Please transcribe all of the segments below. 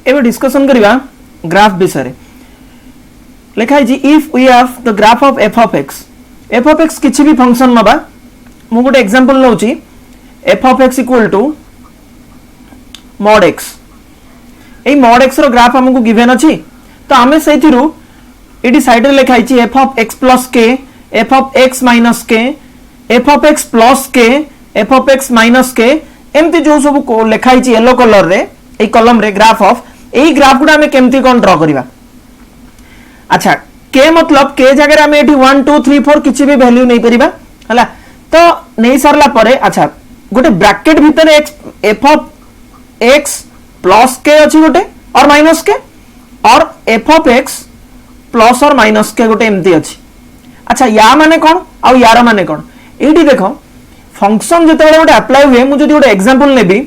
एबे discussion करिवा graph विषय लिखाई जी if we have the graph of f of x किछि भी फंक्शन नबा मु गोटे एग्जांपल लउची f of x equal to mod x ए mod x रो ग्राफ हमकु गिवन अछि तो हमें सेथिरु एडी साइड रे लिखाई छी f of x plus k f of x minus k f of x plus k f of x minus k एमती जो सब को लिखाई छी येलो कलर रे ए कॉलम रे ग्राफ ऑफ ए ग्राफ गुडा हमें केमती कोन ड्रा करबा अच्छा k मतलब k जगह हमें एठी 1 2 3 4 किछि भी वैल्यू नहीं परिबा हला तो नहीं सरला परे अच्छा गोटे ब्रैकेट भीतर f of x plus k अछि गोटे और माइनस k और f of x प्लस और माइनस के गोटे एमती अछि अच्छा या माने कोन आ यार माने कोन एठी देखो फंक्शन जते गोटे अप्लाई हुए मु जदि गोटे एग्जांपल नेबी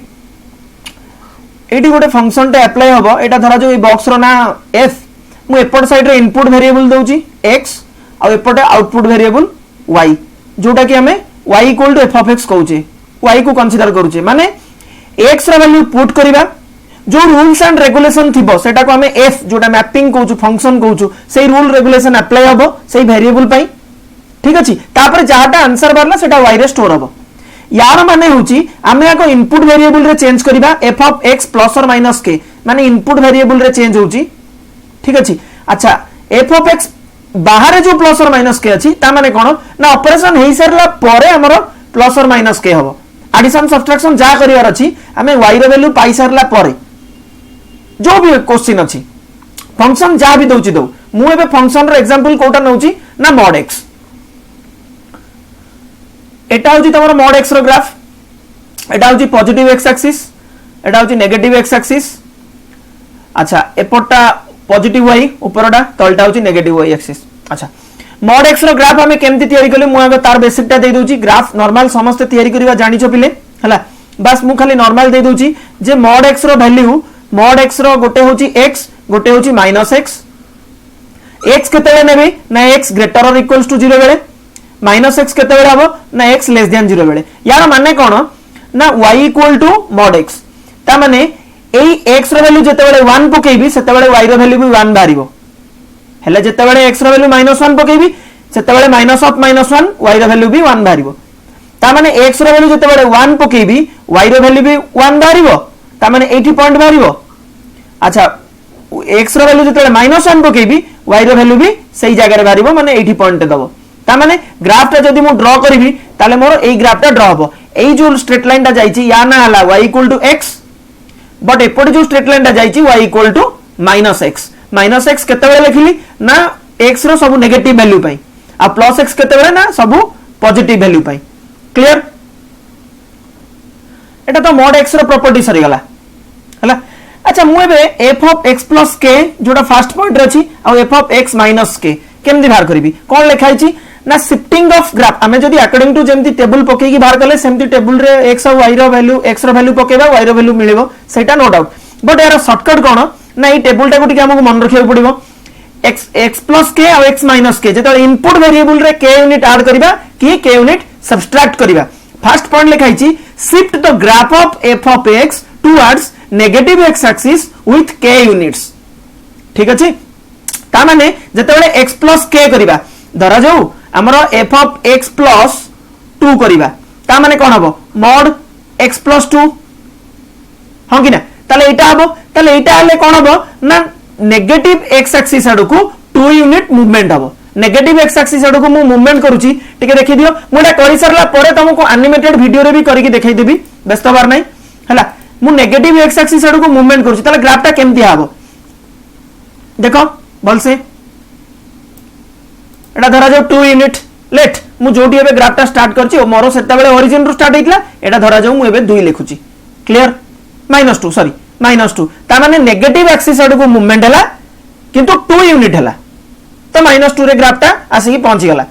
एठी गोटे फंक्शन टे अप्लाई हबो एटा धरा जो ए बॉक्स रो ना f मु एपट साइड रे इनपुट वेरिएबल दउची x आ एपट आउटपुट वेरिएबल y जोटा कि हमें y equal to f of x कहूचे y को कंसीडर करूचे माने x रा वैल्यू पुट करिबा जो रूल्स एंड रेगुलेशन थिबो सेटा को हमें f जोटा मैपिंग कहूचु फंक्शन कहूचु सेही रूल रेगुलेशन अप्लाई हबो सेही वेरिएबल पई ठीक अछि तापर जाटा आंसर बारला सेटा y रे स्टोर हबो यार माने होची हमें आको इनपुट वेरिएबल रे चेंज करिबा f of x प्लस और माइनस k माने इनपुट वेरिएबल रे चेंज होची ठीक अछि अच्छा f of x बाहर जो प्लस और माइनस के अछि ता माने कोन ना ऑपरेशन हेई सरला परे हमरो प्लस और माइनस के हबो एडिशन सब्ट्रैक्शन जा करिवार अछि हमें y रो वैल्यू पाई सरला परे जो भी क्वेश्चन अछि फंक्शन जा भी दउची दउ मु एबे फंक्शन रो एग्जांपल कोटा नउची ना mod x एटा होची तमरो mod x रो ग्राफ एटा होची पॉजिटिव x एक्सिस एटा होची नेगेटिव x एक्सिस अच्छा एपटा पॉजिटिव y ऊपरटा तलटा होची नेगेटिव y एक्सिस अच्छा mod x रो ग्राफ हमें केमती तयारी करले मु आगे तार बेसिकटा दे दोची ग्राफ नॉर्मल समस्त तयारी करबा जानिछो पिले हला बस मु खाली नॉर्मल दे दोची जे mod x रो वैल्यू mod x रो गोटे होची x गोटे होची माइनस x x केतेबे नेबे ना x ग्रेटर और इक्वल्स टू 0 बेले माइनस x केतेबे हबो ना x लेस देन 0 बेले यार माने कोन ना y equal to mod x ता माने एई x रो वैल्यू जते बेले 1 पकेबी सेते बेले y रो वैल्यू भी 1 बारिबो हेले जते बेले x रो वैल्यू -1 पकेबी सेते बेले -1 y रो वैल्यू भी 1 बारिबो ता माने x रो वैल्यू जते बेले 1 पकेबी y रो वैल्यू भी 1 बारिबो ता माने 80 पॉइंट बारिबो अच्छा x रो वैल्यू जते -1 पकेबी y रो वैल्यू भी सही जगह रे बारिबो माने 80 पॉइंट दबो ता माने ग्राफ टा जदी मु ड्रा करबी ताले मोर एई ग्राफ टा ड्रा हबो एई जो स्ट्रेट लाइन टा जाईची या ना हला y = x बट एपट जो स्ट्रेट लाइन टा जाईची y = -x केते बेले लिखिली ना x रो सब नेगेटिव वैल्यू पई आ +x केते बेले ना सब पॉजिटिव वैल्यू पई क्लियर एटा तो mod x रो प्रॉपर्टी सरी गला हला अच्छा मु एबे f of x plus k जोटा फर्स्ट पॉइंट रे अछि आ f of x minus k केमदी बाहर करबी कोन लिखाई छी ना शिफ्टिंग ऑफ ग्राफ हमें जदी अकॉर्डिंग टू जेमती टेबल पके की बाहर करले सेमती टेबल रे x और y रो वैल्यू x रो वैल्यू पकेबा y रो वैल्यू मिलिबो सेटा नो डाउट बट यार शॉर्टकट कोन ना ई टेबल टा को टिके हमको मन रखियो पड़िबो x plus k और x minus k जेता इनपुट वेरिएबल रे k यूनिट ऐड करबा की k यूनिट सब्सट्रैक्ट करबा फर्स्ट पॉइंट लिखाई छी shift the graph of f of x towards negative x axis with k units ठीक अछि ता माने जते बेले x plus k करबा धरा जाऊ हमरो f of x plus 2 करबा ता माने कोन हबो mod x plus 2 हां कि ना ताले एटा हबो ताले एटा हले कोन हबो ना नेगेटिव x axis आडू को 2 यूनिट मूवमेंट हबो नेगेटिव x axis आडू को मु मूवमेंट करूची टिके देखि दियो मुडा करि सरला परे तुमको एनिमेटेड वीडियो रे भी करके देखाई देबी व्यस्त बार नै हला मु नेगेटिव x एक्सिस आडू को मूवमेंट करूची ताले ग्राफ टा केमती आबो देखो बोल से एटा धरा जाऊ 2 यूनिट लेट मु जोटी एबे ग्राफ टा स्टार्ट करची ओ मोरो सेता बेले ओरिजिन रो स्टार्ट हेतला एटा धरा जाऊ मु एबे 2 लिखुची क्लियर -2 सॉरी -2 ता माने नेगेटिव एक्सिस आडू को मूवमेंट हला किंतु 2 यूनिट हला तो -2 रे ग्राफ टा आसी पहुंची गला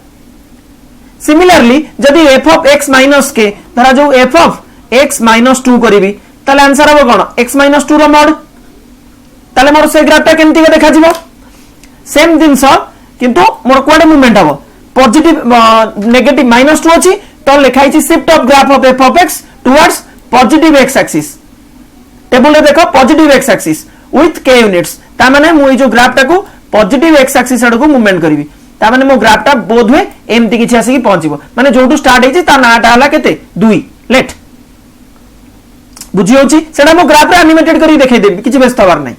सिमिलरली जदी f of x minus k धरा जाऊ f of x minus 2 करबी ताले आंसर हबो कोन x minus 2 रो mod ताले मोर से ग्राफ टा केमती देखा जिवो सेम दिनस किंतु मोर कोडे मूवमेंट हबो पॉजिटिव नेगेटिव -2 अछि तो लिखाई छी shift of graph of f of x towards positive x axis table रे देखो पॉजिटिव x एक्सिस विथ के यूनिट्स ता माने मु जो ग्राफटा को पॉजिटिव एक्स एक्सिस आड़ को मूवमेंट करी ता माने मो ग्राफटा बोध हुए एमती किछि आसी पहुंचबो माने जोटू स्टार्ट हेछि ता नाटा हला केते 2 लेट बुझी होछि सेडा मो ग्राफ रे एनिमेटेड करी देखाई देबी किछि व्यस्त हबार नै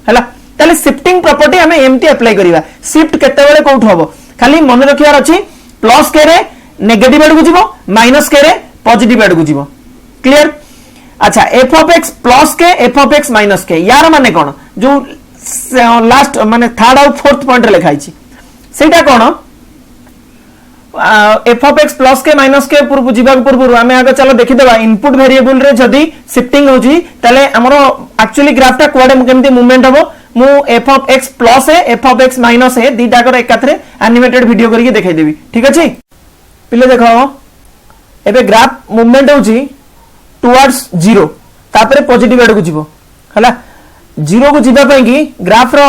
हला ताले शिफ्टिंग प्रॉपर्टी हमें एमती अप्लाई करिवा शिफ्ट केते बेले कोठ हबो खाली मन रखियार अछि प्लस के रे नेगेटिव आड़ को जीवो माइनस के रे पॉजिटिव आड़ को जीवो क्लियर अच्छा F of x plus k f of x minus के यार माने कोन जो लास्ट माने थर्ड और फोर्थ पॉइंट रे लिखाई छी सेटा कोन F of x plus k minus के पूर्व जीवा पूर्व आमे आगे चलो देखि देबा इनपुट वेरिएबल रे जदी शिफ्टिंग होजी तले हमरो एक्चुअली ग्राफटा कोडे केमती मूवमेंट हबो मु f of x plus a f of x minus a दीटा कर एकाथरे एनिमेटेड वीडियो करके देखाई देबी ठीक अछि पिले देखो एबे ग्राफ मूवमेंट होजी टुवर्ड्स 0 तापरे पॉजिटिव आड़ को जीवो हला 0 को जीवा पई की ग्राफ रो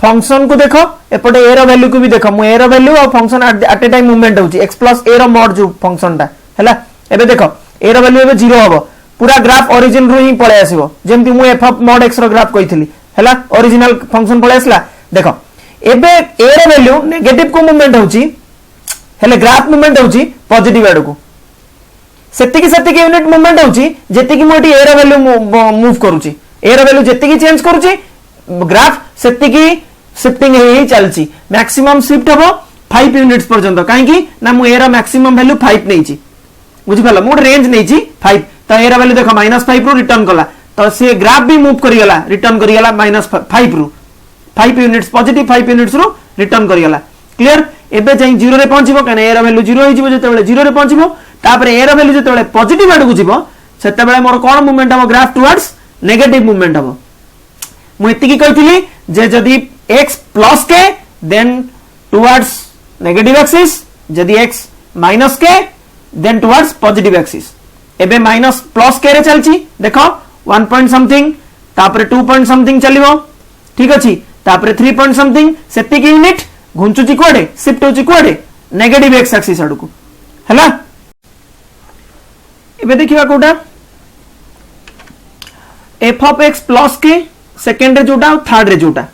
फंक्शन को देखो एपटे ए रो वैल्यू को भी देखो मु ए रो वैल्यू और function at A time movement होची x प्लस ए रो मॉड जो फंक्शन ता हला एबे देखो ए रो वैल्यू एबे 0 हबो पूरा ग्राफ ओरिजिन रो ही पळे आसीबो जेमति मु एफ ऑफ मॉड x रो ग्राफ कहितली हला ओरिजिनल फंक्शन पळे आसला देखो एबे ए रो वैल्यू नेगेटिव को मूवमेंट होची हेले ग्राफ मूवमेंट होची पॉजिटिव आड़ को सेतिकी यूनिट मूवमेंट होची जेतिकी मोटी ए रो वैल्यू मूव करूची ए रो वैल्यू जेतिकी चेंज करूची ग्राफ सेतिकी शिफ्टिंग हे चलची मैक्सिमम शिफ्ट हबो 5 यूनिट्स पर्यंत काहे की ना मु ए रो मैक्सिमम वैल्यू 5 नेची बुझि पाला मु रेंज नेची 5 त ए रो वैल्यू देखो -5 रो रिटर्न कला तो से ग्राफ भी मूव करी गला रिटर्न करी गला -5 रो 5 यूनिट्स पॉजिटिव 5 यूनिट्स रो रिटर्न करी गला क्लियर एबे जाई 0 रे पहुंचबो कने ए रो वैल्यू 0 होई जिवो जेते बेले 0 रे पहुंचबो तापर ए रो वैल्यू जेते बेले पॉजिटिव आड़ को जिवो सेते बेले मोर कोन मूवमेंट हम ग्राफ टुवर्ड्स नेगेटिव मूवमेंट हम मु एति की कहितली जे जदी x प्लस के देन टुवर्ड्स नेगेटिव एक्सिस जदी x माइनस के देन टुवर्ड्स पॉजिटिव एक्सिस एबे माइनस प्लस के रे चलची देखो 1 पॉइंट समथिंग तापर 2 पॉइंट समथिंग चलिबो ठीक अछि तापर 3 पॉइंट समथिंग सेति की यूनिट घुंचुची कोडे शिफ्ट होची कोडे नेगेटिव x एक्सिस आड़ को हला एबे देखिबा कोडा एफ ऑफ एक्स प्लस के सेकंड रे जोटा और थर्ड रे जोटा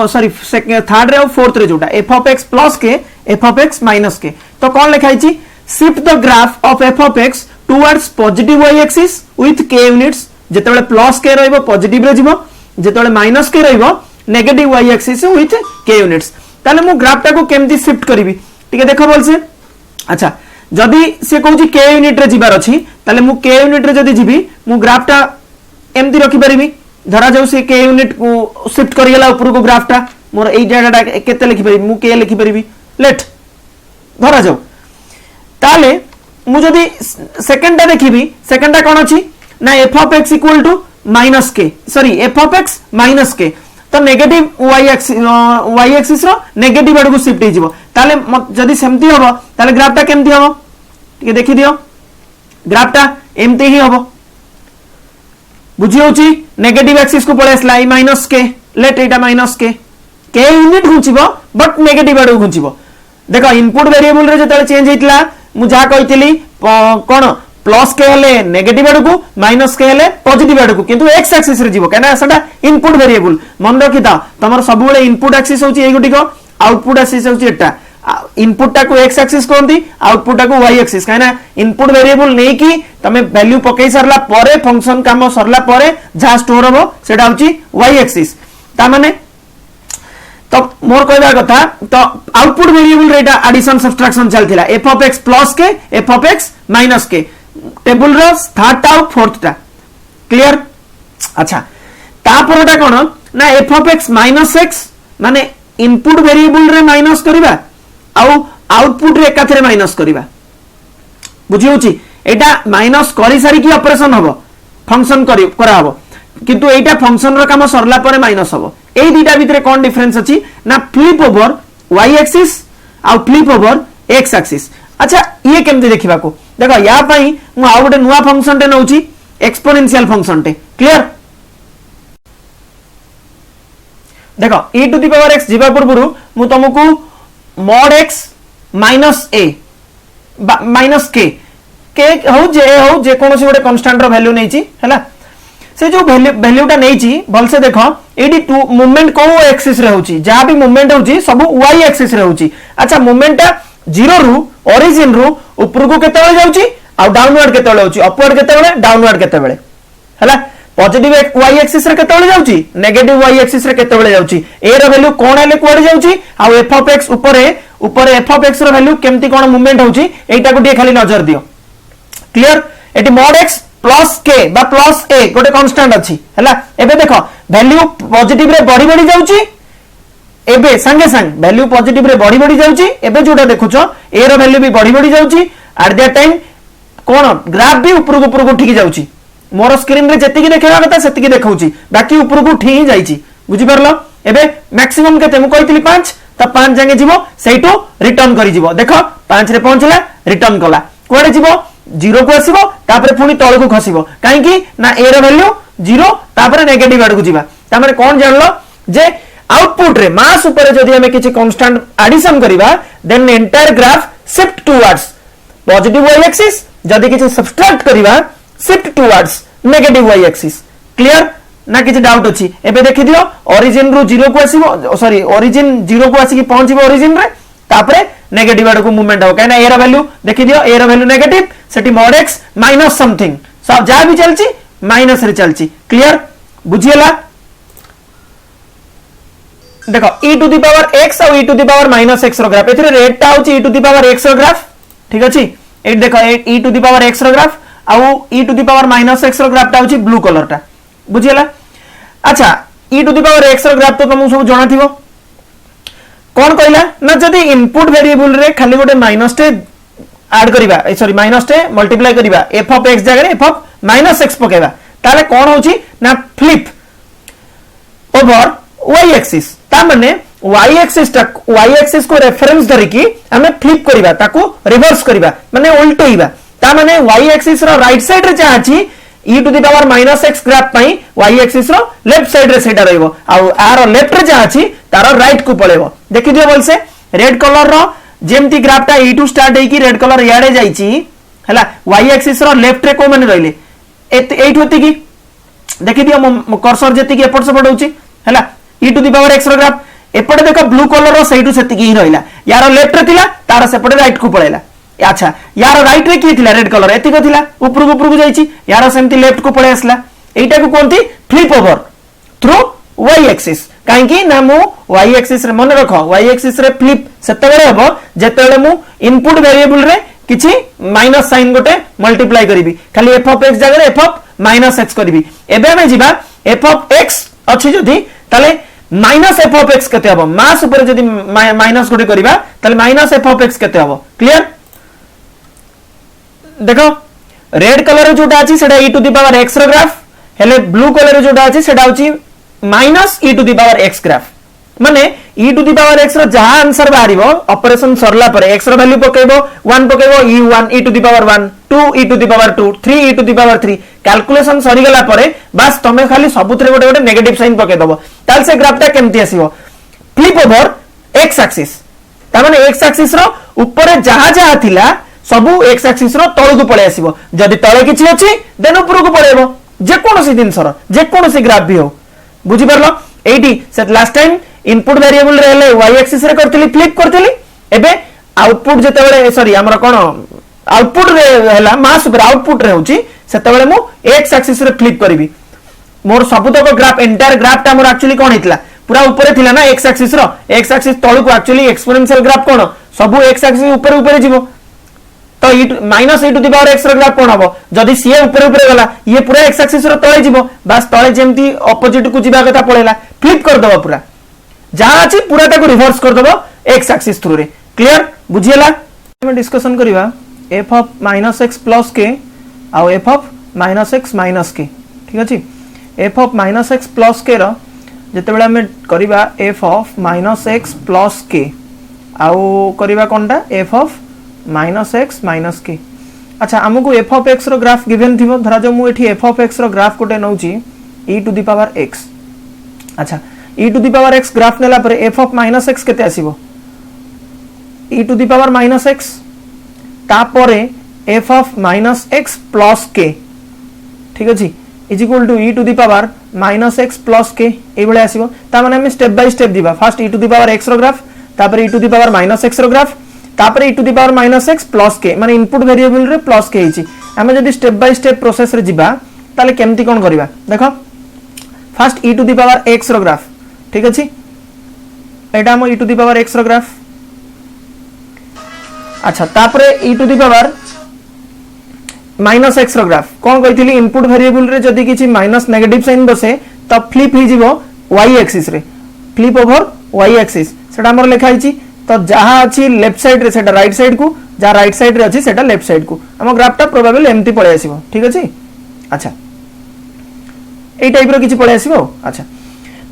सॉरी थर्ड रे और फोर्थ रे जोटा f of x plus k f of x minus k तो कौन लिखाई छी shift the graph of f of x towards positive y axis with k units जेतेबेले प्लस के रहइबो पॉजिटिव रे जिवो जेतेबेले माइनस के रहइबो negative y axis with k units ताले मु ग्राफटा को केमती शिफ्ट करबी ठीक है देखो बोलसे अच्छा जदी से कहूची k यूनिट रे जिबार अछि ताले मु k यूनिट रे जदी जिबी मु ग्राफटा एमती रखि परिबी धरा जाऊ से k यूनिट को शिफ्ट करि गेला ऊपर को ग्राफटा मोर एई डाटा केते लिखि परिबी मु k लिखि परिबी लेट धरा जाऊ ताले मु जदी सेकंडटा देखिबी सेकंडटा कोन अछि ना f of x equal to minus k sorry f of x minus k तो नेगेटिव y एक्सिस रो नेगेटिव आड़ को शिफ्ट हे जिवो ताले जदी सेमती होबो ताले ग्राफटा केमती होबो ठीक देखि दियो ग्राफटा एमती ही होबो बुझी होची नेगेटिव एक्सिस को पळे असला ई माइनस के लेट एटा माइनस के यूनिट घुंचिबो बट नेगेटिव आड़ घुंचिबो देखो इनपुट वेरिएबल रे जतले चेंज हेतला मु जा कहितली कोन प्लस के हेले नेगेटिव आड़ को माइनस के हेले पॉजिटिव आड़ को किंतु एक्स एक्सिस रे जीवो केना सेटा इनपुट वेरिएबल मन रखिता तमर सब बेले इनपुट एक्सिस होची एई गुटिको आउटपुट एक्सिस होची एटा इनपुट टा को एक्स एक्सिस कहंती आउटपुट टा को वाई एक्सिस काना इनपुट वेरिएबल नै कि तमे वैल्यू पकई सरला परे फंक्शन काम सरला परे जा स्टोर होबो सेटा होची वाई एक्सिस ता माने तो मोर कहबा कथा तो आउटपुट वेरिएबल रे एटा एडिशन सब्ट्रैक्शन चलथिला f of x plus k f of x minus k table रो थर्ड टा और फोर्थ टा क्लियर अच्छा ता परटा कोन ना f of x minus x माने इनपुट वेरिएबल रे माइनस करबा आउ आउटपुट रे एकाथरे माइनस करबा बुझी होची एटा माइनस करी सारी की ऑपरेशन हबो फंक्शन करा हबो किंतु एटा फंक्शन रो काम सरला परे माइनस हबो एई दुटा भितरे कोन डिफरेंस अछि ना फ्लिप ओवर y एक्सिस आ फ्लिप ओवर x एक्सिस अच्छा ये केमते देखिबा को देखो या पई मु आ गोटे नुवा फंक्शन टे नउची एक्सपोनेंशियल फंक्शन टे क्लियर देखो e to the power x जीवा पूर्व मु तुमको mod x minus a minus k के हो जे कोनोसी गोटे कांस्टेंट रो वैल्यू नैची हैला से जो वैल्यूटा नहीं भल से देख ये मूवमेंट को एक्सिस रे होची जहाँ भी मूवमेंट होची सब y एक्सिस रे होची अच्छा मूवमेंटटा 0 रु ओरिजिन रु ऊपर को केते बेले जाउची आ डाउनवर्ड केते बेले होची अपवर्ड केते बेले डाउनवर्ड केते बेले हला पॉजिटिव y एक्सिस रे केते बेले जाउची नेगेटिव y एक्सिस रे केते बेले जाउची a रो वैल्यू कोन आले कोड जाउची आ f ऑफ x ऊपर f ऑफ x रो वैल्यू केमती कोन मूवमेंट होची एटा को टे खाली नजर दियो clear eighty mod x plus k बा प्लस a गोटे कांस्टेंट अछि हला एबे देखो वैल्यू पॉजिटिव रे बढ़ी बढ़ी जाउची एबे संगे संग वैल्यू पॉजिटिव रे बढ़ी बढ़ी जाउची एबे जोटा देखुछो a रो वैल्यू भी बढ़ी बढ़ी जाउची एट दैट टाइम कोन ग्राफ भी ऊपर को उठी जाउची मोर स्क्रीन रे जति की देखैबा कथा सेति की देखाउची बाकी ऊपर को उठी ही जाईची बुझी परलो एबे मैक्सिमम केते मु कहितली 5 त 5 जांगे जीवो सेइटो रिटर्न करी जीवो देखो 5 रे पहुंचला रिटर्न कला कोडे जीवो 0 को आसीबो तापर पुनी तळ को खसिबो काहे की ना a रो वैल्यू 0 तापर नेगेटिव आड को जीवा त माने कोन जानलो जे आउटपुट रे मास ऊपर जदी हमें किछि कांस्टेंट एडिशन करिवा then entire graph shift towards positive y axis जदी किछि सब्ट्रैक्ट करिवा shift towards negative y axis clear ना किछि डाउट अछि एबे देखि दियो ओरिजिन रु 0 को आसीबो सॉरी ओरिजिन 0 को आसी कि पहुंचबो ओरिजिन रे तापरे नेगेटिव आड को मूवमेंट हो कहना a रो वैल्यू देखि दियो a रो वैल्यू नेगेटिव सेटी mod x माइनस समथिंग सब जा भी चलची माइनस रे चलची क्लियर बुझियला देखो e to the power x और e to the power minus x रो ग्राफ एथरे रेट ता होची e to the power x रो ग्राफ ठीक अछि ए देखो e to the power x रो ग्राफ आ e to the power minus x रो ग्राफ ता होची ब्लू कलर ता बुझियला अच्छा e to the power x रो ग्राफ तो तुमको सब जणा थिबो कोन कहला ना जदी इनपुट वेरिएबल रे खाली गोटे माइनस टे ऐड करिबा सॉरी माइनस टे मल्टीप्लाई करिबा f ऑफ x जगह f ऑफ माइनस x पकेबा ताले कोन होची ना फ्लिप ओवर y एक्सिस ता माने y एक्सिस को रेफरेंस धरि की हमें फ्लिप करिबा ताको रिवर्स करिबा माने उल्टेइबा ता माने y एक्सिस रो राइट साइड रे चाहची e to the power minus x graph पई y एक्सिस रो लेफ्ट साइड रे सेटा रहइबो आ आरो लेफ्ट रे चाहची तारो राइट को पळेबो देखि दियो बोलसे रेड कलर रो जेमती ग्राफ ता e टू स्टार्ट हेकी रेड कलर याडे जाईची हला y एक्सिस रो लेफ्ट रे को माने रहले एट होती की देखि दियो मो कर्सर जति की एपट सपट होची हला e to the power x रो ग्राफ एपटे देखो ब्लू कलर रो सेटू सेति की ही रहला यारो लेफ्ट रे थिला तारो सेपटे राइट को पळेला अच्छा यार राइट रे की थिला रेड कलर एति को थिला ऊपर को जाईची यार सेमती लेफ्ट को पळे आसला एटा को कोनती flip over through y axis काहे की ना मु y एक्सिस रे मन रखो y एक्सिस रे फ्लिप सेतेबेले हबो जेतेबेले मु इनपुट वेरिएबल रे किछि माइनस साइन गोटे मल्टीप्लाई करिवि खाली f ऑफ x जगह रे f ऑफ माइनस x करिवि एबे हमें जिबा f ऑफ x अछि जदी ताले माइनस f ऑफ x केते हबो मास ऊपर जदी माइनस गोटे करिबा ताले माइनस f ऑफ x केते हबो क्लियर देखो रेड कलर जोटा अछि सेटा e to the power x रो ग्राफ हेले ब्लू कलर जोटा अछि सेटा होछि minus e to the power x graph माने e to the power x रो जहां आंसर बाहरिबो ऑपरेशन सरला पर x रो वैल्यू पकेबो 1 पकेबो e1 e to the power 1 2 e to the power 2 3 e to the power 3 calculation सरी गला परे बस तमे खाली सबुतरे गोटे गोटे नेगेटिव साइन पके दबो ताल से ग्राफटा केमती आसीबो फ्लिप ओवर x एक्सिस ता माने x एक्सिस रो ऊपर जहां जहां थिला सबु x एक्सिस रो तळ को पळे आसीबो जदी तळे किछि अछि देन ऊपर को पळेबो जे कोनोसी दिनसर जे कोनोसी ग्राफ भी हो बुझी परलो एटी से लास्ट टाइम इनपुट वेरिएबल रे ले y एक्सिस रे करथली फ्लिप करथली एबे आउटपुट जेतेबेले सॉरी हमरा कोन आउटपुट रे हला मास ऊपर आउटपुट रे होची सेतेबेले मु x एक्सिस रे फ्लिप करबी मोर सबुतक ग्राफ एंटायर ग्राफ टा मोर एक्चुअली कोन हितला पूरा ऊपर थिला ना x एक्सिस तळ को एक्चुअली एक्सपोनेंशियल ग्राफ कोन सबु x एक्सिस ऊपर ऊपर जीवो तो minus e to the power x रो ग्राफ कोन हबो जदी सी ऊपर ऊपर गला ये पूरा x एक्सिस रो तळे जीवो बस तळे जेमती ऑपोजिट को जीवा कथा पळेला फ्लिप कर दबो पूरा जहां अछि पूरा ताको रिवर्स कर दबो x एक्सिस थ्रू रे क्लियर बुझियला हम डिस्कशन करिवा f ऑफ -x + k आ f ऑफ -x - k ठीक अछि f ऑफ -x + k रो जेतेबेले हम करिवा f ऑफ -x + k आ करिवा कोनटा f ऑफ -x - k अच्छा हमको f ऑफ x रो ग्राफ गिवन थिबो धरा जो मु एठी f ऑफ x रो ग्राफ कोटे नउची e to the power x अच्छा e to the power x graph नेला पर f ऑफ -x केते आसीबो e to the power -x ता परे f ऑफ -x + k ठीक अछि is equal to e to the power minus x plus k ये भाई आसो ताने आम स्टेप बाय स्टेप दिबा first e to the power x रो ग्राफ तापर e to the power minus x रो ग्राफ तापर e to the power minus x plus k माने इनपुट वेरिएबल रे प्लस के हिची आम जदी स्टेप बाय स्टेप प्रोसेस रे जिबा ताले केमती कोन करबा देखो first e to the power x रो ग्राफ ठीक अछि एटा हम e to the power x रो ग्राफ अच्छा तापरे e to the power minus x रो ग्राफ कोन कहितली इनपुट वेरिएबल रे जदी किछि माइनस नेगेटिव साइन बसे तब फ्लिप हि जिवो y एक्सिस रे फ्लिप ओवर y एक्सिस सेटा हमर लेखा हिची तो जहा अछि लेफ्ट साइड रे सेटा राइट साइड को जहा राइट साइड रे अछि सेटा लेफ्ट साइड को हम ग्राफटा प्रोबेबली एम्प्टी पळे आसीबो ठीक अछि अच्छा ए टाइप रो किछि पळे आसीबो अच्छा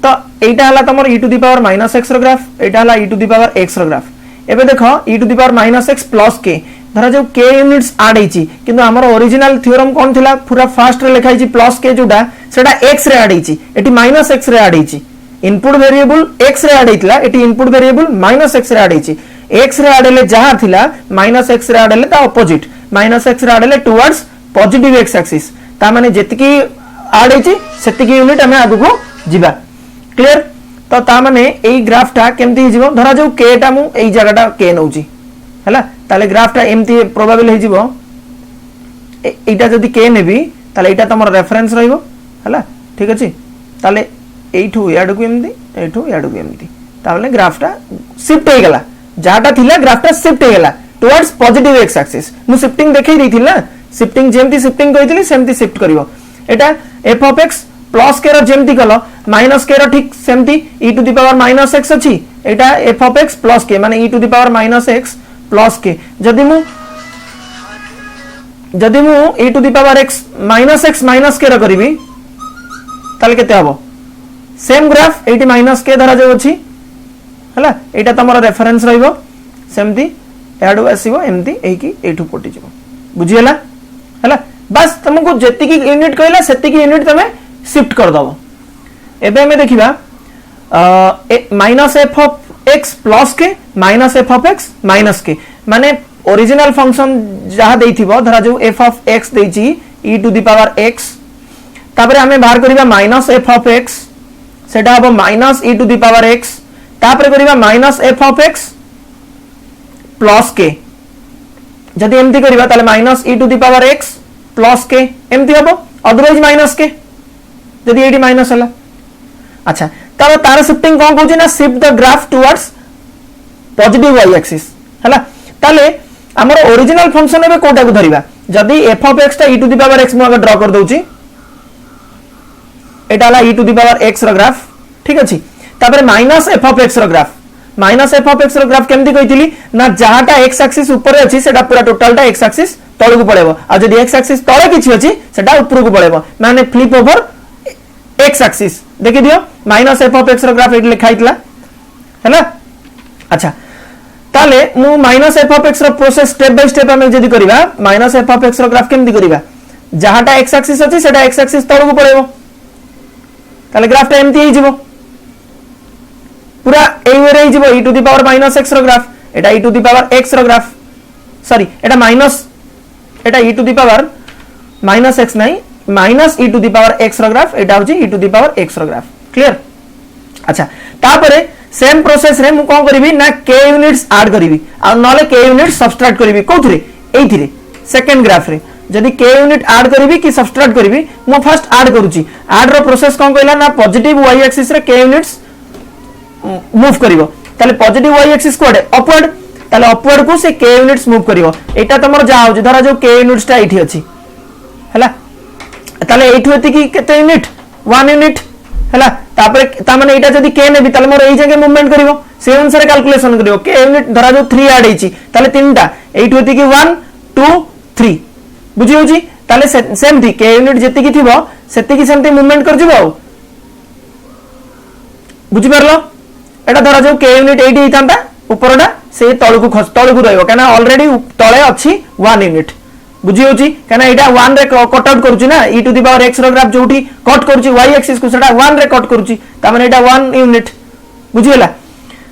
तो एटा हला तमर e to the power minus x रो ग्राफ एटा हला e to the power x रो ग्राफ एबे देखो e to the power minus x plus k धरा जो k यूनिट्स ऐड हिची किंतु हमर ओरिजिनल थ्योरम कोन थिला पूरा फास्ट रे लिखाई छि प्लस k जोटा सेटा x रे ऐड हिची एटी माइनस x रे ऐड हिची इनपुट वेरिएबल x रे ऐड हितला एटी इनपुट वेरिएबल माइनस x रे ऐड हिची x रे ऐड ले जहा थिला माइनस x रे ऐड ले ता ऑपोजिट माइनस x रे ऐड ले टुवर्ड्स पॉजिटिव x एक्सिस ता माने जेतिकी ऐड हिची सेतिकी यूनिट हमें आगु को जिबा क्लियर तो ता माने एई ग्राफ टा केमती हिजिवो धरा जो k टा मु एई जगह टा k नउची हला ताले ग्राफ टा एमती प्रोबेबल हे जिवो एटा जदी k नेबी ताले एटा तमर रेफरेंस रहइबो हला ठीक अछि ताले एठू याडू को एमती एठू याडू को एमती ताले ग्राफ टा शिफ्ट हे गेला जाटा थिला ग्राफ टा शिफ्ट हे गेला टुवर्ड्स पॉजिटिव x एक्सिस मु शिफ्टिंग देखै रही थिला शिफ्टिंग जेमती शिफ्टिंग कहितली सेमती शिफ्ट करिवो एटा f of x plus k रो जेमती कलो माइनस k रो ठीक सेमती e to the power minus x अछि एटा f of x plus k माने e to the power minus x plus K जदि मु e to the power x minus K रो करिवि ताले केते हबो सेम ग्राफ एटी माइनस के धरा जो अछि हला एटा तमरो रेफरेंस रहइबो सेमती एडो आसीबो एमती एकी एठू पटी जिवो बुझि हला हला बस तुमको जेति की यूनिट कहला सेति की यूनिट तमे शिफ्ट कर दबो एबे हमें देखिबा minus f of x plus k minus f of x minus k माने ओरिजिनल फंक्शन जहा देइथिबो धरा जो f ऑफ x देइची e to the power x तापरे हमें बाहर करिबा माइनस f ऑफ x सेटा हबो minus e to the power x तापरे करिबा minus f of x plus K जदि एमती करिबा ताले minus e to the power x plus K एमती हबो अदरवाइज माइनस के जदि एडी माइनस हला अच्छा तब तार शिफ्टिंग कोन कहूची ना shift the graph towards positive y axis हला ताले हमर ओरिजिनल फंक्शन एबे कोटा को धरिबा जदि f ऑफ x ता e to the power x मु अगर ड्रा कर दोची एटा ला e to the power x रो ग्राफ ठीक अछि तापर माइनस f ऑफ x रो graph minus f of x रो ग्राफ केमती कहितली ना जहाटा x एक्सिस ऊपर अछि सेटा पूरा टोटलटा x एक्सिस तळ को पळेबो आ जदि x एक्सिस तळे किछि अछि सेटा ऊपर को पळेबो माने फ्लिप ओवर x एक्सिस देखि दियो माइनस f ऑफ x रो ग्राफ एट लिखा हितला हैला अच्छा ताले मु माइनस f ऑफ x रो प्रोसेस स्टेप बाय स्टेप हम जदी करिबा माइनस f ऑफ x रो ग्राफ केमती करिबा जहाटा x एक्सिस अछि सेटा x एक्सिस तळ को पळेबो ताले ग्राफ टा एमती हे जिवो पूरा ए वे रे जिवो e to the power minus x रो ग्राफ एटा e to the power x रो ग्राफ सॉरी एटा माइनस एटा e to the power minus x नाही minus e to the power x रो ग्राफ एटा होची e to the power x रो ग्राफ क्लियर अच्छा तापरे सेम प्रोसेस रे मु कोन करबी ना k यूनिट्स ऐड करबी आ नले k यूनिट्स सब्ट्रैक्ट करबी कोथरे एथिरे सेकंड ग्राफ रे जदी k यूनिट ऐड करबी कि सब्ट्रैक्ट करबी मु फर्स्ट ऐड करूची ऐड रो प्रोसेस कोन कहला ना पॉजिटिव y एक्सिस रे k यूनिट्स मूव करिवो ताले पॉजिटिव y एक्सिस कोडे अपवर्ड ताले अपवर्ड को से k यूनिट्स मूव करिवो एटा तमर जा होची धरा जो k यूनिट्स ता एठी अछि हला ताले एठु एति की केते यूनिट 1 यूनिट हला तापर ता माने एटा जदी k नेबी ताले मोर एई जगह मूवमेंट करिवो से अनुसार कैलकुलेशन करिवो k यूनिट धरा जो 3 ऐड हेची ताले तीनटा एठु एति की 1 2 3 बुझी होची ताले सेम थी k यूनिट जेति की थिबो सेति की सेमते मूवमेंट कर जिवो बुझी परलो एटा धरा जो k यूनिट एठी हितांता ऊपरडा से तळकु तळकु रहइबो काना ऑलरेडी तळे अछि 1 यूनिट बुझी होची काना एटा 1 रे कट आउट करूची ना e to the power x रो ग्राफ जोठी कट करूची y एक्सिस को सेटा 1 रे कट करूची ता माने एटा 1 यूनिट बुझी होला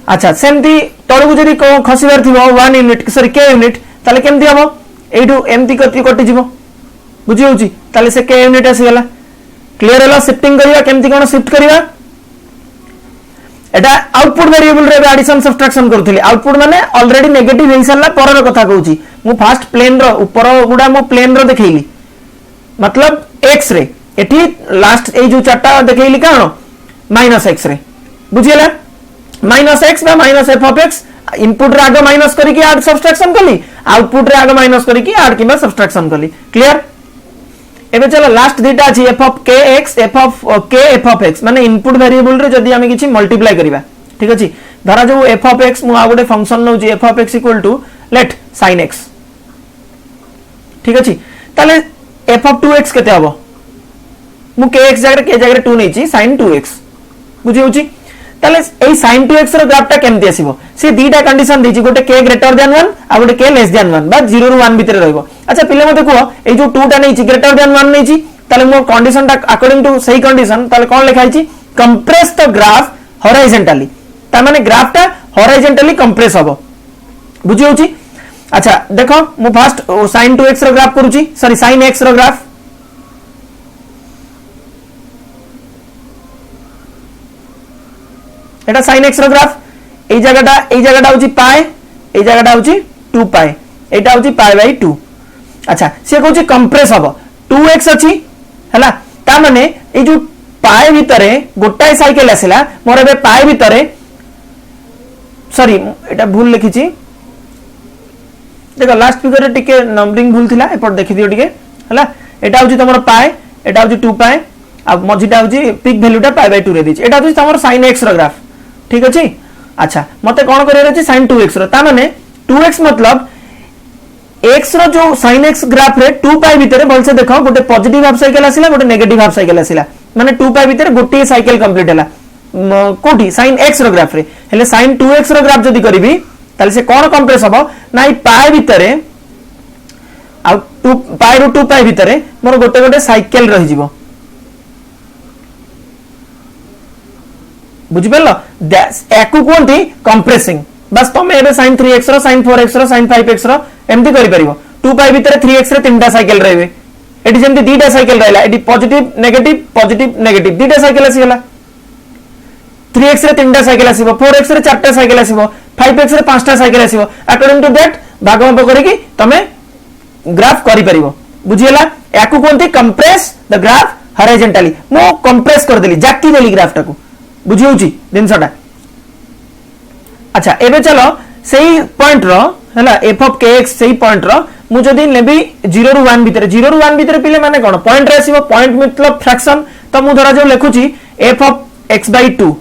अच्छा सेमती तळकु जदी खसिबार थिबो 1 यूनिट सॉरी k यूनिट ताले केमती हबो एठू एमती कति कटि जिवो बुझी होची ताले से k यूनिट आसी गेला क्लियर है शिफ्टिंग करिया केमती कोन शिफ्ट करिया एटा आउटपुट वेरिएबल रे एडिशन सब्ट्रैक्शन करथली आउटपुट माने ऑलरेडी नेगेटिव हे सरला परर कथा कहूची मु फास्ट प्लेन रो ऊपर गुडा मु प्लेन रो देखैली मतलब x रे एठी लास्ट ए जो चारटा देखैली कानो माइनस x रे बुझियला माइनस x बा minus f of x input रे आगे माइनस करी कि ऐड सब्ट्रैक्शन कली आउटपुट रे आगे माइनस करी कि ऐड किबा सब्ट्रैक्शन कली क्लियर एबे चलो लास्ट दुटा अछि f of kx f of k f of x माने इनपुट वेरिएबल रे जदी हामी किछि मल्टीप्लाई करिबा ठीक अछि धरा जो f ऑफ x मु आ गोटे फंक्शन नउ जी f of x equal to let sin x ठीक अछि ताले f ऑफ 2x केते हबो मु kx जगह 2 नै छी sin 2x बुझि होछि ताले एई sin 2x रो ग्राफ ता केमति आसीबो से दीटा कंडीशन देछि गोटे k ग्रेटर देन 1 आ गोटे k लेस देन 1 बा 0 रु 1 भीतर रहइबो अच्छा पिले मते को एई जो 2 टा नै छी ग्रेटर देन 1 नै छी ताले मो कंडीशन ता अकॉर्डिंग टू सही कंडीशन ताले कोन लिखाइ छी कंप्रेस द ग्राफ हॉरिजॉन्टली ता माने ग्राफ ता हॉरिजॉन्टली कंप्रेस हबो बुझि होछि अच्छा देखो मु फर्स्ट sin 2x रो ग्राफ करूची सॉरी sin x रो ग्राफ एटा sin x रो ग्राफ ए जगहटा होची पाई ए जगहटा होची 2 पाई एटा होची पाई बाय 2 अच्छा से कहूची कंप्रेस हबो 2x अछि हला ता माने ए जो पाई भितरे गोटाय साइकिल आसिला मोर एबे पाई भितरे सॉरी एटा भूल लिखिची देखो लास्ट फिगर रे टिके नंबरिंग भूल थिला एपर देखि दियो टिके हला एटा होची तमरो पाई एटा होची 2 पाई अब मझिटा होची पिक वैल्यूटा पाई बाय 2 रे दिछि एटा होची तमरो sin x रो ग्राफ ठीक अछि अच्छा मते कोन करे अछि sin 2x रो ता माने 2x मतलब x रो जो sin x ग्राफ रे 2 पाई भीतर बोल से देखो गोटे पॉजिटिव हाफ साइकिल आसिला गोटे नेगेटिव हाफ साइकिल आसिला माने 2 पाई भीतर गोटे साइकिल कंप्लीट हला कोठी sin x रो ग्राफ रे हेले sin 2x रो ग्राफ जदी करबी ताले से कोन कंप्रेस हबो नाइ पाई भीतर आ 2 पाई रो 2 पाई भीतर मोर गोटे गोटे साइकिल रहि जिवो बुझि परलो एकु कोंती कंप्रेसिंग बस तमे एबे sin 3x रो sin 4x रो sin 5x रो एमती करि परिबो 2 पाई भीतर 3x रे तीनटा साइकिल रहबे एटी जेमती दीटा साइकिल रहला एटी पॉजिटिव नेगेटिव दीटा साइकिल आसी गेला 3x रे तीनटा साइकिल आसीबो 4x रे चारटा साइकिल आसीबो 5x रे पांचटा साइकिल आसीबो अकॉर्डिंग टू दैट भागमाप करि कि तमे ग्राफ करि परिबो बुझियला एकु कोंती कंप्रेस द ग्राफ हॉरिजॉन्टली मो कंप्रेस कर देली जाकी देली ग्राफ टाको बुझी होची दिनसटा अच्छा एबे चलो सही पॉइंट रो हैला f ऑफ kx सही पॉइंट रो मु जदी नेबी 0 रु 1 भीतर पिले माने कोन पॉइंट रे आसीबो पॉइंट मतलब फ्रैक्शन तो मु धरा जो लिखुची f of x/2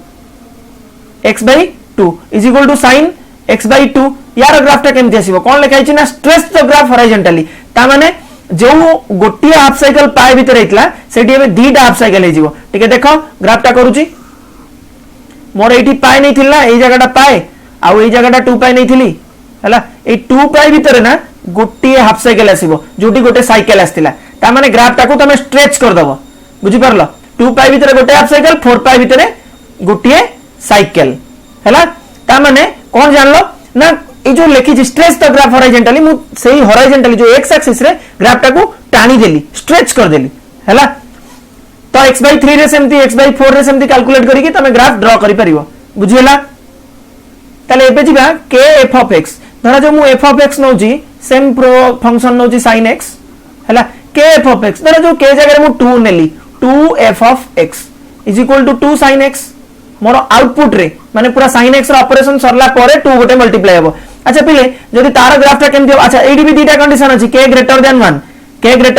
is equal to sin x/2 यार ग्राफ ता केमति आसीबो कोन लिखाइ छी ना स्ट्रेच द ग्राफ हॉरिजॉन्टली ता माने जो गोटी हाफ साइकिल पाए भीतर हेतला सेठी एबे दीटा हाफ साइकिल हे जिवो ठीक है देखो ग्राफ टा करूची मोर एठी पाए नै थिला ए जगहटा पाए आ ए जगहटा 2 पाए नै थिली हला ए 2 पाए भीतर ना गोटी हाफ साइकिल आसीबो जोटी गोटे साइकिल आस्तिला ता माने ग्राफ टाको तमे स्ट्रेच कर दबो बुझि परलो 2 पाए भीतर गोटे हाफ साइकिल 4 पाए भीतर गोटी साइकिल हला ता माने कोन जानलो ना ए जो लिखि छी स्ट्रेच द ग्राफ हॉरिजॉन्टली मु सेही हॉरिजॉन्टली जो x एक्सिस रे ग्राफ टाको टाणी देली स्ट्रेच कर देली हला तो x/3 रे सेमती x/4 रे सेमती कैलकुलेट करी कि तमे ग्राफ ड्रा करि परिबो बुझियला ताले एबे जिबा k f of x धरा जो मु f of x नौजी सेम प्रो फंक्शन नौजी sin x हला k f of x धरा जो k जगह मु 2 नेली 2 f of x is equal to 2 sin x मोर आउटपुट रे माने पूरा sin x रो ऑपरेशन सरला परे 2 गोटे मल्टीप्लाई हेबो अच्छा पिले जदी तार ग्राफ ता केमति अच्छा एडी भी दीटा कंडीशन अछि k ग्रेटर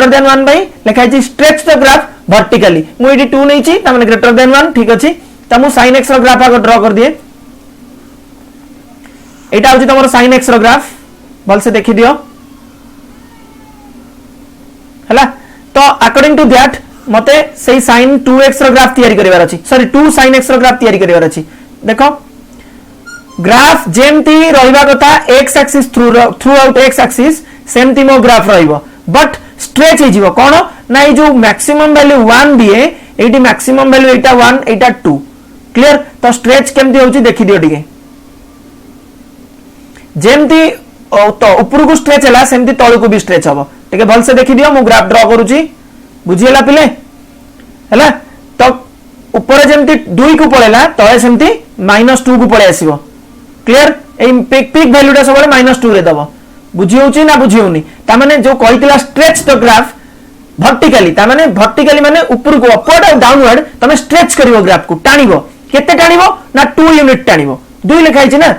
देन 1 बाई लिखाइ छी स्ट्रेच द ग्राफ वर्टिकली मु एडी 2 नै छी त माने ग्रेटर देन 1 ठीक अछि त मु sin x रो ग्राफ आगो ड्रा कर दिए एटा होची तमरो sin x रो ग्राफ भल से देखि दियो हला तो अकॉर्डिंग टू दैट मते सही sin 2x रो ग्राफ तैयारी करिवार अछि सॉरी 2 sin x रो ग्राफ तैयारी करिवार अछि देखो ग्राफ जेमती रहिबा कथा x axis through out x axis सेमती मो ग्राफ रहिबो बट स्ट्रेच हे जीवो कोन ना ए जो मैक्सिमम वैल्यू 1 दिए एटी मैक्सिमम वैल्यू एटा 1 एटा 2 क्लियर तो स्ट्रेच केमती होची देखि दियो दिगे जेमती तो ऊपर को स्ट्रेच हला सेमती तळ को भी स्ट्रेच हबो ठीक है भल से देखि दियो मु ग्राफ ड्रा करूची बुझियला पिले हैला तो ऊपर जेमती 2 को पळेला तळे सेमती -2 को पळे आसीबो क्लियर ए पिक वैल्यूटा सब -2 रे दबो बुझी होची ना बुझी होनी ता माने जो कहितला स्ट्रेच द ग्राफ वर्टिकली ता माने वर्टिकली माने ऊपर को अपवर्ड और डाउनवर्ड तमे स्ट्रेच करिवो ग्राफ को टाणीबो केते टाणीबो ना 2 यूनिट टाणीबो 2 लिखाई छी ना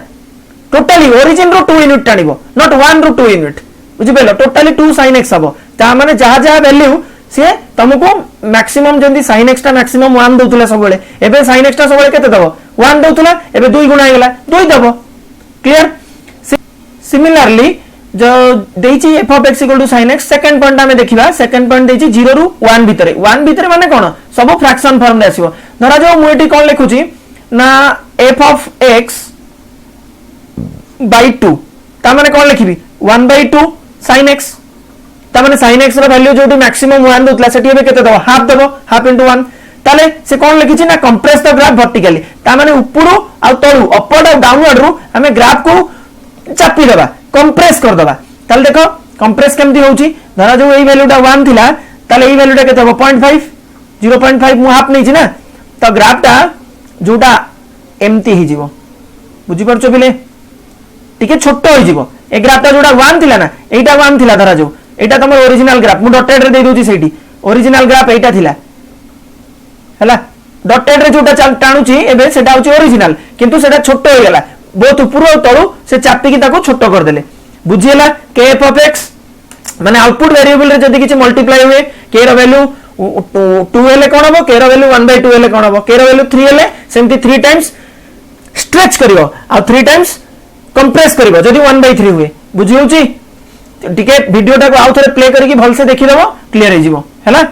टोटली ओरिजिन रो 2 यूनिट टाणीबो नॉट 1 रो 2 यूनिट बुझी पेलो टोटली 2 sin x हबो ता माने जहा जहा वैल्यू से तुमको मैक्सिमम जंदी sin x ता मैक्सिमम 1 दोतुला सब बेले एबे sin x ता सब बेले केते दबो 1 दोतुला एबे 2 गुणा हेला 2 दबो क्लियर सिमिलरली जो देछि f of x equal to sin x second point में देखिबा सेकंड पॉइंट देछि 0 रु 1 भितरे 1 भितरे माने कोन सब फ्रैक्शन फॉर्म रे आसीबो धरा जो मु एठी कोन लिखुची ना f of x by 2 ता माने कोन लिखिबी 1 by 2 sin x ता माने sin x रो वैल्यू जोटी मैक्सिमम 1 दोतला सेठी एबे केते दबो हाफ दबो हाफ इनटू 1 ताले से कोन लिखिची ना कंप्रेस द ग्राफ वर्टिकली ता माने ऊपरू आ तळू अपवर्ड और डाउनवर्ड रु हमें ग्राफ को चापी देबा कंप्रेस कर देबा ताले देखो कंप्रेस केमती होउची धरा जो एई वैल्यूटा 1 थिला ताले एई वैल्यूटा केते हो 0.5 0.5 मु हाफ नै छी ना तो ग्राफटा जोटा एमती ही जीवो बुझी परछो बिले टिके छोटो होई जीवो ए ग्राफटा जोटा 1 थिला ना एटा 1 थिला धरा जो एटा तमर ओरिजिनल ग्राफ मु डॉटेड रे दे दोची सेठी ओरिजिनल ग्राफ एटा थिला हला डॉटेड रे जोटा टाणुची एबे सेटा होची ओरिजिनल किंतु सेटा छोटो हो गेला बहुत ऊपर तळु से चापी की ताको छोटो कर देले बुझियला k f of x माने आउटपुट वेरिएबल रे जदी किछि मल्टीप्लाई हुए k रो वैल्यू 2 हेले कोन हबो k रो वैल्यू 1/2 हेले कोन हबो k रो वैल्यू 3 हेले सेमती 3 टाइम्स स्ट्रेच करिवो आ 3 टाइम्स कंप्रेस करिवो जदी 1/3 हुए बुझि होची टिके वीडियो टाको आउ थरे प्ले करिकि भल से देखि देबो क्लियर हे जिवो हैला।